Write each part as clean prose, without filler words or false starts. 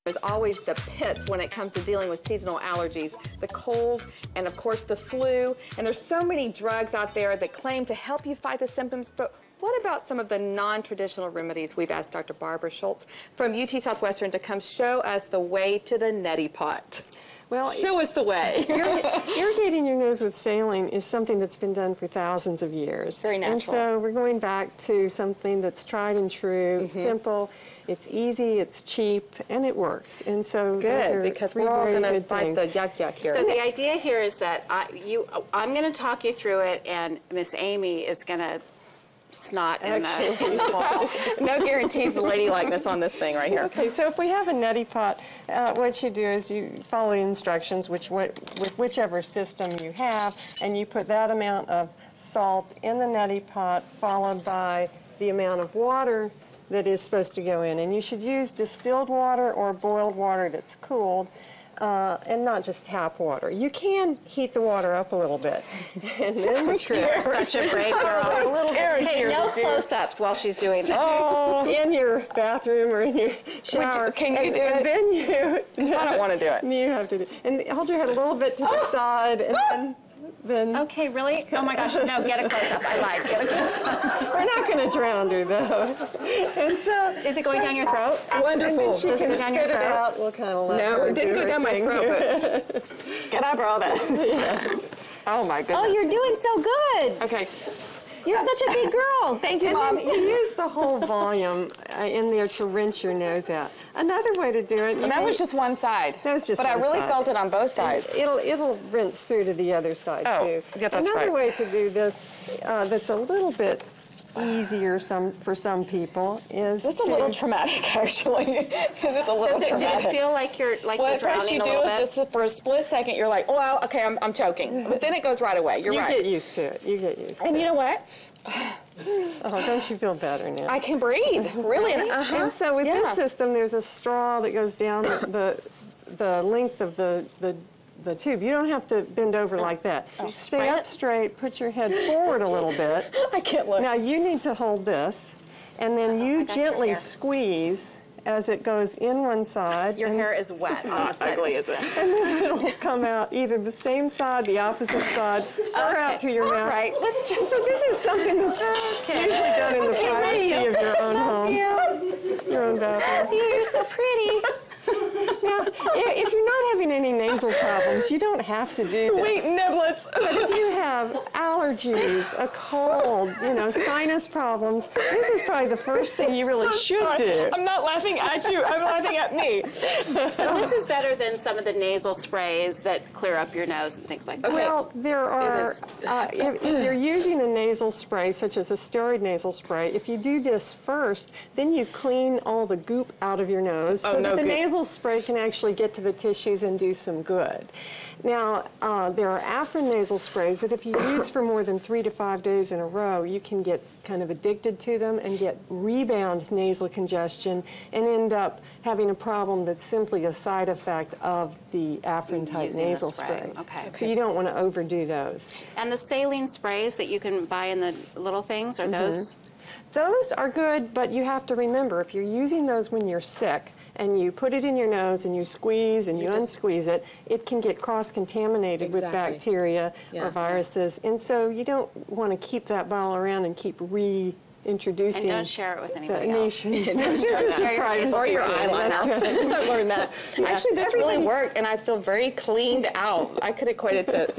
There's always the pits when it comes to dealing with seasonal allergies, the cold, and of course the flu. And there's so many drugs out there that claim to help you fight the symptoms, but what about some of the non-traditional remedies? We've asked Dr. Barbara Schultz from UT Southwestern to come show us the way to the Neti Pot. Well, show us the way. Irrigating your nose with saline is something that's been done for thousands of years. Very natural. And so we're going back to something that's tried and true, simple, it's easy, it's cheap, and it works. And so good, because we're all going to fight the yuck here. So the idea here is that I'm going to talk you through it, and Miss Amy is going to snot in the no guarantees the ladylikeness on this thing right here. Okay, so if we have a neti pot, what you do is you follow the instructions with whichever system you have, and you put that amount of salt in the neti pot, followed by the amount of water that is supposed to go in. And you should use distilled water or boiled water that's cooled, and not just tap water. You can heat the water up a little bit. And then You're such a brave girl. Hey, no close-ups while she's doing this. Oh, in your bathroom or in your shower. Can you do it? And then you... I don't want to do it. You have to do it. And hold your head a little bit to the side, and then... Okay, really? Oh my gosh, no, get a close-up. I lied. Get a close-up. We're not going to drown her, though. And so... Is it going down your throat? Wonderful. Does it go down your throat? Out. We'll kind of let her it didn't do go down my throat, but... Can I borrow that? Yeah. Oh, my goodness. Oh, you're doing so good. Okay. You're such a big girl. Thank you, Mom. And you use the whole volume in there to rinse your nose out. Another way to do it... And that was just one side. That was just But one I really side. felt it on both sides. It'll rinse through to the other side, too. Yeah, that's Another right. way to do this that's a little bit easier for some people is It's a little traumatic, actually. It's a little Did traumatic. it feel like you're Well, drowning at first you a do little it bit? just for a split second. You're like, oh, well, okay, I'm choking. But then it goes right away. You're right. You get used to it. You get used to it. And you know what? Oh, don't you feel better now? I can breathe, really. And so with this system, there's a straw that goes down the length of the tube. You don't have to bend over like that. You stay up straight, put your head forward a little bit. I can't look. Now you need to hold this, and then you gently squeeze as it goes in one side. Your hair is wet. Not ugly, is it? And then it'll come out either the same side, the opposite side, or out through your mouth. Right. Let's just... So this is something that's usually done in the privacy of your own home, your own bathroom. You're so pretty. Now, if you're not having any nasal problems, you don't have to do Sweet this. niblets. But if you have allergies, a cold, sinus problems, this is probably the first thing you really should do. I'm not laughing at you. I'm laughing at me. So this is better than some of the nasal sprays that clear up your nose and things like that. Well, there are, if you're using a nasal spray, such as a steroid nasal spray, if you do this first, then you clean all the goop out of your nose so that the nasal spray can actually get to the tissues and do some good. Now, there are Afrin nasal sprays that if you use for more than 3 to 5 days in a row, you can get kind of addicted to them and get rebound nasal congestion and end up having a problem that's simply a side effect of the Afrin-type nasal sprays. Okay. So you don't want to overdo those. And the saline sprays that you can buy in the little things, are those? Those are good, but you have to remember, if you're using those when you're sick, and you put it in your nose and you squeeze and you unsqueeze it, it can get cross-contaminated with bacteria or viruses. And so you don't want to keep that bottle around and keep reintroducing. And don't share it with anybody else. else. This is your privacy. Or your eyeliner. I've learned that. Actually, this really worked, and I feel very cleaned out. I could equate it to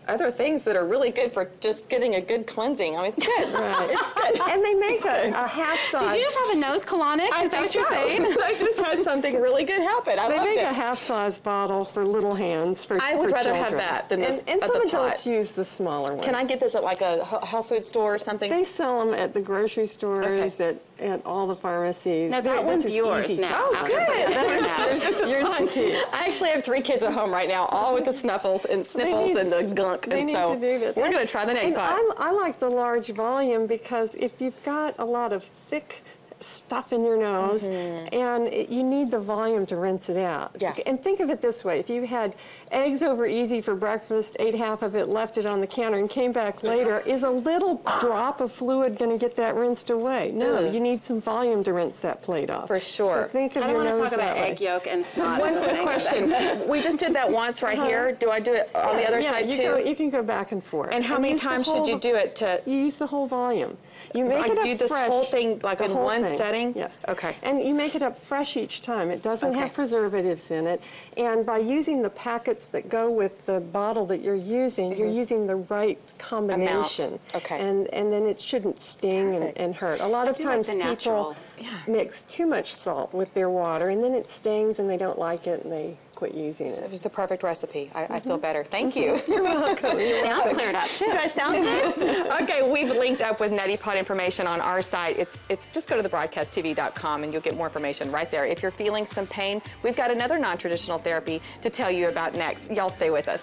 other things that are really good for just getting a good cleansing. I mean, it's good. Right. It's good. And they make a half size. Did you just have a nose colonic? Is that what you're saying? I just had something really good happen. I They loved make it. a half-size bottle for little hands for I would rather children. have that than this. And at some the adults pot. use the smaller one. Can I get this at like a health food store or something? They sell them at the grocery stores, at all the pharmacies. No, that one's yours now. Oh, good. Yours to keep. I actually have 3 kids at home right now, all with the snuffles and sniffles and the gunk. They And need so to do this. we're going to try the Neti Pot. I like the large volume because if you've got a lot of thick stuff in your nose, and you need the volume to rinse it out. Yeah. And think of it this way: if you had eggs over easy for breakfast, ate half of it, left it on the counter, and came back later, is a little drop of fluid going to get that rinsed away? No, you need some volume to rinse that plate off. For sure. So think of I don't your want to nose talk about that way. egg yolk and snot. One quick question. We just did that once right here. Do I do it on the other side too? You can go back and forth. And how many use the times should you whole- do it to? You use the whole volume. You make it up do this fresh. whole thing like the in whole one thing. setting? Yes. Okay. And you make it up fresh each time. It doesn't Okay. have preservatives in it. And by using the packets that go with the bottle that you're using, you're using the right combination. Okay. And then it shouldn't sting and hurt. A lot of do like times the people natural. mix too much salt with their water, and then it stings and they don't like it and they quit using It it. was the perfect recipe. I feel better. Thank you. You're welcome. Sound cleared up too. Do I sound good? Okay, we've linked up with Neti Pot information on our site. It's just go to thebroadcasttv.com and you'll get more information right there. If you're feeling some pain, we've got another non-traditional therapy to tell you about next. Y'all stay with us.